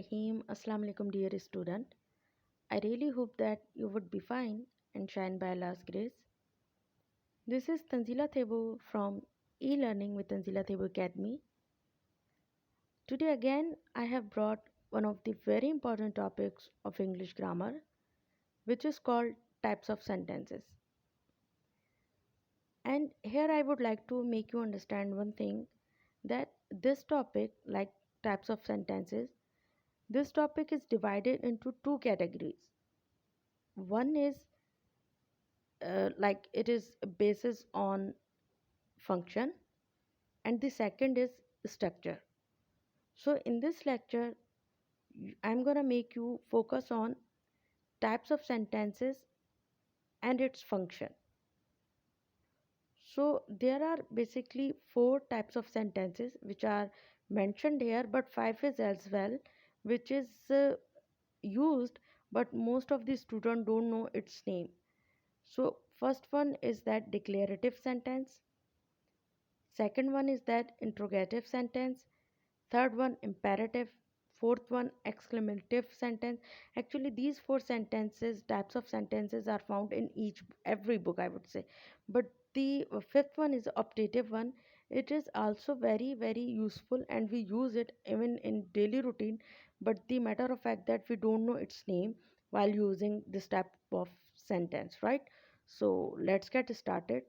Rahim, Assalamu alaikum, dear student. I really hope that you would be fine and shine by Allah's grace. This is Tanzila Thebo from e-learning with Tanzila Thebo Academy. Today again, I have brought one of the very important topics of English grammar, which is called types of sentences. And here I would like to make you understand one thing that this topic, like types of sentences, this topic is divided into two categories. One is like it is basis on function, and the second is structure. So in this lecture I'm going to make you focus on types of sentences and its function. So there are basically four types of sentences which are mentioned here, but five is as well, which is used, but most of the students don't know its name. So first one is that declarative sentence, second one is that interrogative sentence, third one imperative, fourth one exclamative sentence. Actually these four sentences, types of sentences, are found in each every book, I would say, but the fifth one is optative one. It is also very very useful and we use it even in daily routine, but the matter of fact that we don't know its name while using this type of sentence, right? So let's get started.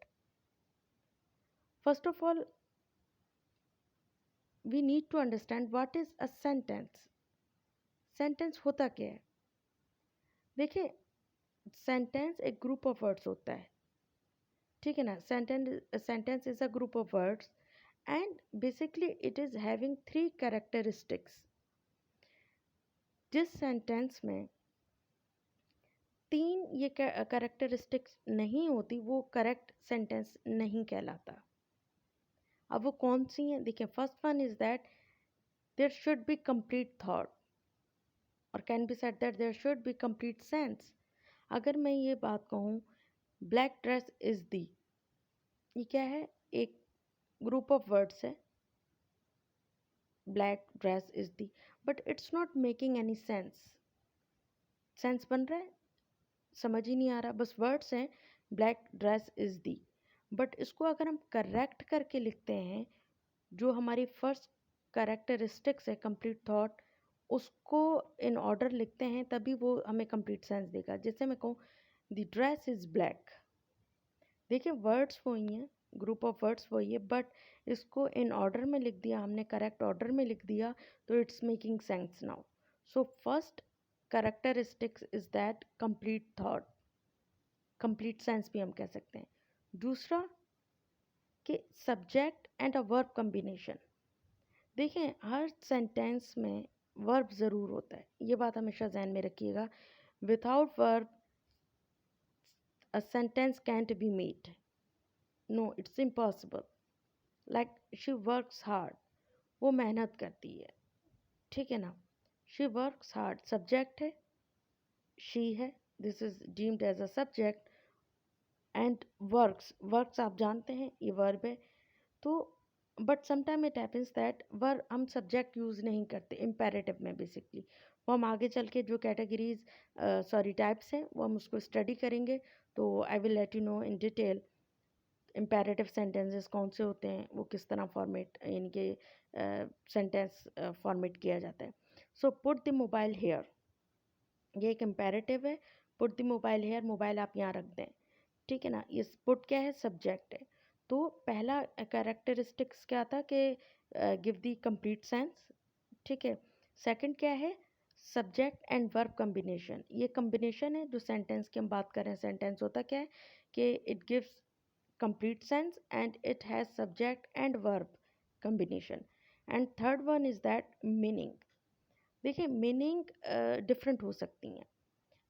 First of all, we need to understand what is a sentence. Sentence होता क्या है? देखिए, sentence एक group of words होता है, ठीक है ना? Sentence is a group of words and basically it is having three characteristics. जिस सेंटेंस में तीन ये कैरेक्टरिस्टिक्स नहीं होती वो करेक्ट सेंटेंस नहीं कहलाता. अब वो कौन सी हैं? देखिए, first one is that there should be complete thought, और can be said that there should be complete sense. अगर मैं ये बात कहूँ ब्लैक ड्रेस इज दी, ये क्या है? एक ग्रुप ऑफ वर्ड्स है, black dress is the, but it's not making any sense. Sense बन रहा है? समझ ही नहीं आ रहा, बस वर्ड्स हैं black dress is the. But इसको अगर हम करेक्ट करके लिखते हैं, जो हमारी फर्स्ट करेक्टरिस्टिक्स है कंप्लीट थॉट, उसको इन ऑर्डर लिखते हैं, तभी वो हमें कंप्लीट सेंस देगा. जैसे मैं कहूँ द ड्रेस इज ब्लैक. देखिए, वर्ड्स वही हैं, ग्रुप ऑफ वर्ड्स वही है, बट इसको इन ऑर्डर में लिख दिया हमने, करेक्ट ऑर्डर में लिख दिया, तो it's making sense now. So first characteristics is that complete thought, complete sense भी हम कह सकते हैं. दूसरा कि subject and a verb combination. देखें, हर सेंटेंस में वर्ब ज़रूर होता है, ये बात हमेशा जहन में रखिएगा. Without verb a sentence can't be made. No, it's impossible. Like she works hard, वो मेहनत करती है, ठीक है ना? शी वर्क्स हार्ड, सब्जेक्ट है, शी है, this is deemed as a subject. And works, works आप जानते हैं ये वर्ब है. तो but sometime it happens that verb हम सब्जेक्ट यूज़ नहीं करते इम्पेरेटिव में. बेसिकली वो हम आगे चल के जो कैटेगरीज सॉरी टाइप्स हैं वो हम उसको स्टडी करेंगे, तो I will let you know in detail imperative sentences कौन से होते हैं, वो किस तरह फॉर्मेट यानी कि सेंटेंस फॉर्मेट किया जाता है. So put the mobile here, ये एक इम्पेरेटिव है. Put the mobile here, mobile आप यहाँ रख दें, ठीक है ना? ये पुट क्या है? सब्जेक्ट है. तो पहला कैरेक्टरिस्टिक्स क्या था कि गिव दी कंप्लीट सेंस, ठीक है. सेकंड क्या है? Subject and verb combination. ये कम्बिनेशन है जो सेंटेंस की हम बात कर रहे हैं. सेंटेंस होता क्या है कि it gives complete sense and it has subject and verb combination. And third one is that meaning. देखिए, मीनिंग डिफरेंट हो सकती हैं,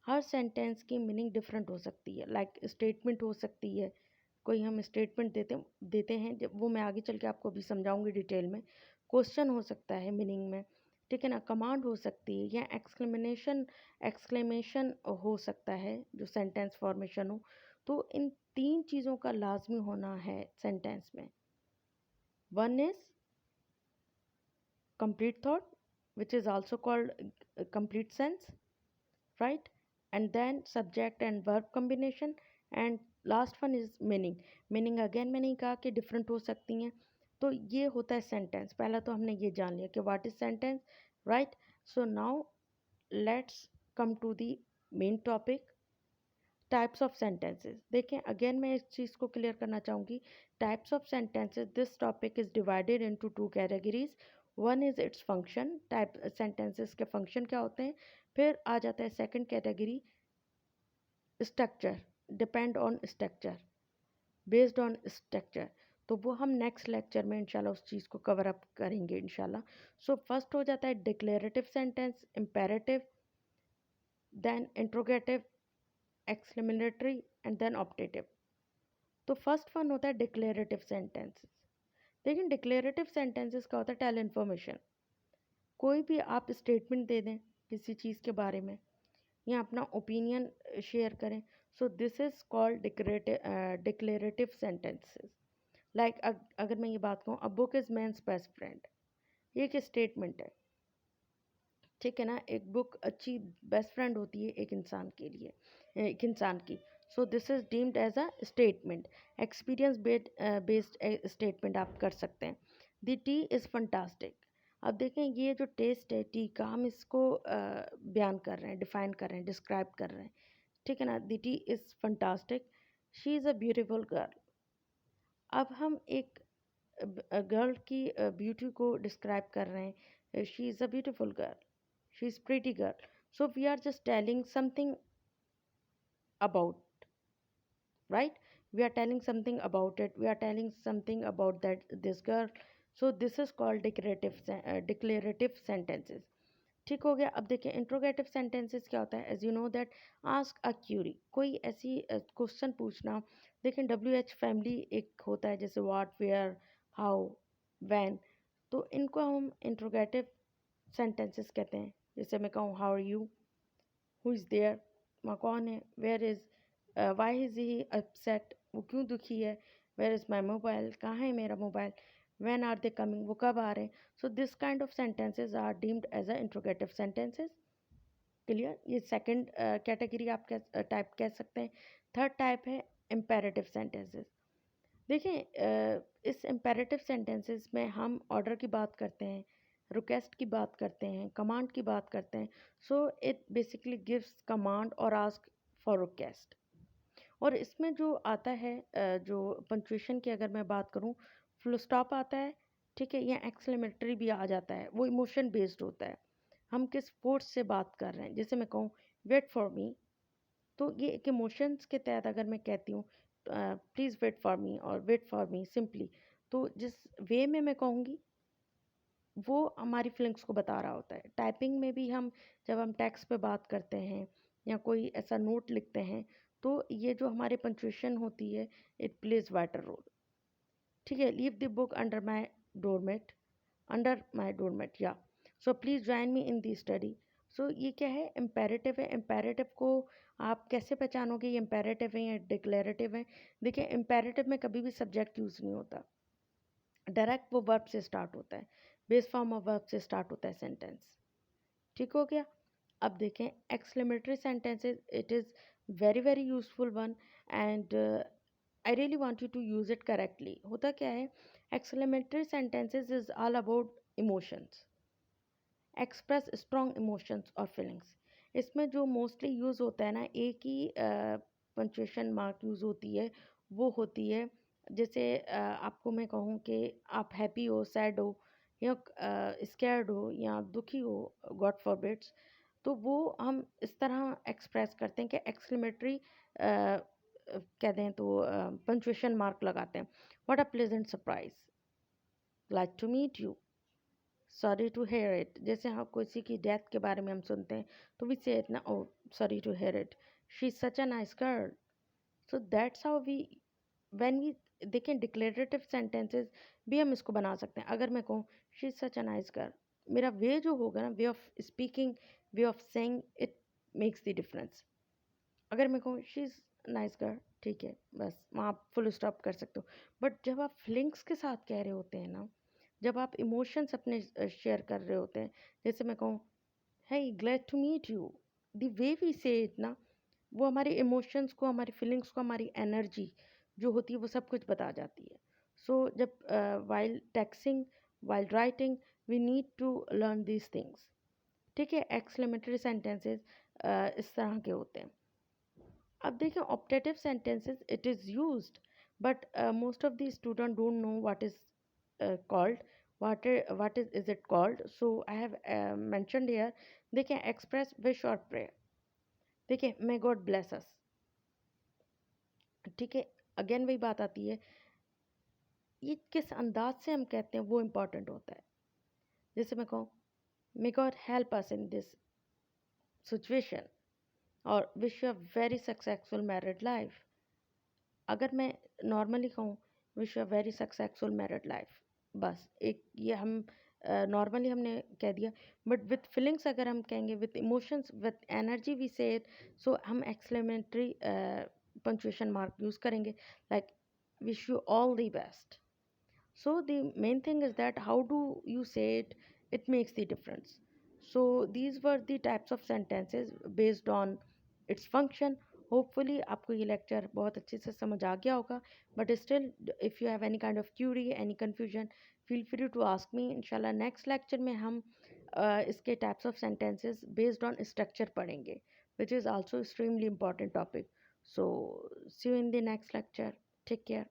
हर सेंटेंस की मीनिंग डिफरेंट हो सकती है. लाइक स्टेटमेंट हो सकती है, कोई हम स्टेटमेंट देते हैं, जब वो मैं आगे चल के आपको अभी समझाऊंगी डिटेल में. क्वेश्चन हो सकता है मीनिंग में, ठीक है ना? कमांड हो सकती है, या एक्सक्लेमेशन हो सकता है जो सेंटेंस फॉर्मेशन हो. तो इन तीन चीज़ों का लाजमी होना है सेंटेंस में. One is complete thought which is also called complete sense, right? And then subject and verb combination, and last one is meaning. Meaning again मैंने ही कहा कि डिफरेंट हो सकती हैं। तो ये होता है सेंटेंस। पहला तो हमने ये जान लिया कि what is sentence, right? So now let's come to the main topic, types of sentences. देखें अगेन मैं इस चीज़ को क्लियर करना चाहूँगी, types of sentences, this topic is divided into two categories. One is its function, type sentences के function क्या होते हैं। फिर आ जाता है second category, structure, depend on structure, based on structure. तो वो हम नेक्स्ट लेक्चर में इंशाल्लाह उस चीज़ को कवर अप करेंगे इंशाल्लाह। सो फर्स्ट हो जाता है declarative sentence, imperative, then interrogative, exclamatory and then optative. तो फर्स्ट वन होता है डिक्लेरेटिव सेंटेंसेस। लेकिन डिक्लेरेटिव सेंटेंसेस का होता है टेल इन्फॉर्मेशन। कोई भी आप स्टेटमेंट दे दें किसी चीज़ के बारे में या अपना ओपिनियन शेयर करें। So this is called declarative sentences. Like अगर मैं ये बात कहूँ, a book is man's best friend, ये एक स्टेटमेंट है, ठीक है ना। एक बुक अच्छी बेस्ट फ्रेंड होती है एक इंसान के लिए, एक इंसान की। So this is deemed as a statement, experience based statement आप कर सकते हैं। The tea is fantastic. अब देखें ये जो टेस्ट है टी का, हम इसको बयान कर रहे हैं, डिफाइन कर रहे हैं, डिस्क्राइब कर रहे हैं, ठीक है ना। The tea is fantastic, she is a beautiful girl. अब हम एक गर्ल की ब्यूटी को डिस्क्राइब कर रहे हैं, she is a beautiful girl, she is pretty girl. So we are just telling something about, right? We are telling something about it, we are telling something about that this girl. So this is called declarative sentences, ठीक हो गया। अब देखिए interrogative sentences क्या होता है। As you know that, ask a query, कोई ऐसी क्वेश्चन पूछना। देखें WH फैमिली एक होता है, जैसे व्हाट, वेयर, हाउ, व्हेन। तो इनको हम इंट्रोगेटिव सेंटेंसेस कहते हैं। जैसे मैं कहूँ how are you, who is there, वहाँ कौन है, where is, why is he upset, वो क्यों दुखी है, वेयर इज़ माई मोबाइल, कहाँ है मेरा mobile, when are they coming, वो कब आ रहे हैं। So this kind of sentences are deemed as a interrogative sentences. Clear? ये सेकंड कैटेगरी आप टाइप कह सकते हैं। थर्ड टाइप है इम्पेरेटिव सेंटेंसेस। देखिए इस इम्पेरेटिव सेंटेंसेस में हम ऑर्डर की बात करते हैं, रिक्वेस्ट की बात करते हैं, कमांड की बात करते हैं। So it basically gives command और आस्क फॉर रिक्वेस्ट। और इसमें जो आता है जो पंक्चुएशन की अगर मैं बात करूँ, फुल स्टॉप आता है, ठीक है, या एक्सक्लेमेटरी भी आ जाता है, वो इमोशन बेस्ड होता है। हम किस फोर्स से बात कर रहे हैं। जैसे मैं कहूँ वेट फॉर मी, तो ये एक इमोशंस के तहत अगर मैं कहती हूँ प्लीज़ वेट फॉर मी और वेट फॉर मी सिंपली, तो जिस वे में मैं कहूँगी वो हमारी फीलिंग्स को बता रहा होता है। टाइपिंग में भी हम जब हम टेक्स्ट पे बात करते हैं या कोई ऐसा नोट लिखते हैं, तो ये जो हमारे पंक्चुएशन होती है, इट प्लेज वाइटर रोल, ठीक है। Leave the book under my doormat, under my doormat, या so please join me in the study. So ये क्या है, इम्पेरेटिव है। इम्पेरेटिव को आप कैसे पहचानोगे ये इम्पेरेटिव है या डिक्लेरेटिव है। देखिए इम्पेरेटिव में कभी भी सब्जेक्ट यूज़ नहीं होता, डायरेक्ट वो वर्ब से स्टार्ट होता है, बेस फॉर्म ऑफ वर्ब से स्टार्ट होता है सेंटेंस, ठीक हो गया। अब देखें exclamatory sentences, it is very very useful one, and I really want you to use it correctly. होता क्या है, exclamatory sentences is all about emotions, express strong emotions और फीलिंग्स। इसमें जो मोस्टली यूज़ होता है ना, एक ही पंक्चुएशन मार्क यूज़ होती है, वो होती है जैसे आपको मैं कहूँ कि आप हैप्पी हो, सैड हो, या स्कैर्ड हो या दुखी हो, गॉड फॉरबिड्स, तो वो हम इस तरह एक्सप्रेस करते हैं कि एक्सक्लेमेटरी कह दें तो पंक्चुएशन मार्क लगाते हैं। What a pleasant surprise, glad to meet you, sorry to hear it. जैसे हम किसी की डेथ के बारे में हम सुनते हैं, तो वी से इट ना, oh sorry to hear it, she is such a nice girl. So that's how we, when we, देखें डिक्लेरेटिव सेंटेंसेस भी हम इसको बना सकते हैं। अगर मैं कहूँ she is such a nice girl, मेरा वे जो होगा ना, way of speaking, way of saying, it makes the difference. अगर मैं कहूँ शी इज़ नाइस गर्ल, ठीक है, बस वहाँ आप फुल स्टॉप कर सकते हो। बट जब आप फीलिंग्स के साथ कह रहे होते हैं ना, जब आप इमोशंस अपने शेयर कर रहे होते हैं, जैसे मैं कहूँ, hey glad to meet you, the way we say it ना, वो हमारे इमोशंस को, हमारी फीलिंग्स को, हमारी एनर्जी जो होती है वो सब कुछ बता जाती है। सो जब while texting, while writing, we need to learn these things. ठीक है, एक्सक्लेमेटरी सेंटेंसेस इस तरह के होते हैं। अब देखें optative sentences, it is used, but most of the student don't know what is called, what is it called, so I have mentioned here। देखें एक्सप्रेस विश और प्रेयर, देखिए मे गॉड ब्लेस अस, ठीक है, again वही बात आती है, ये किस अंदाज से हम कहते हैं वो इम्पोर्टेंट होता है। जैसे मैं कहूँ may God help us in this situation, और wish you a very successful married life. अगर मैं नॉर्मली कहूँ wish you a very successful married life, बस एक ये हम नॉर्मली हमने कह दिया, बट विथ फीलिंग्स अगर हम कहेंगे, with emotions, with energy we say it, so हम एक्सक्लेमेटरी पंक्चुएशन मार्क यूज़ करेंगे, like wish you all the best. So the main thing is that how do you say it, it makes the difference. So these were the types of sentences based on its function। hopefully आपको ये lecture बहुत अच्छे से समझ आ गया होगा, but still if you have any kind of query, any confusion, feel free to ask me। inshallah next lecture में हम इसके types of sentences based on structure पढ़ेंगे, which is also extremely important topic। So see you in the next lecture, take care।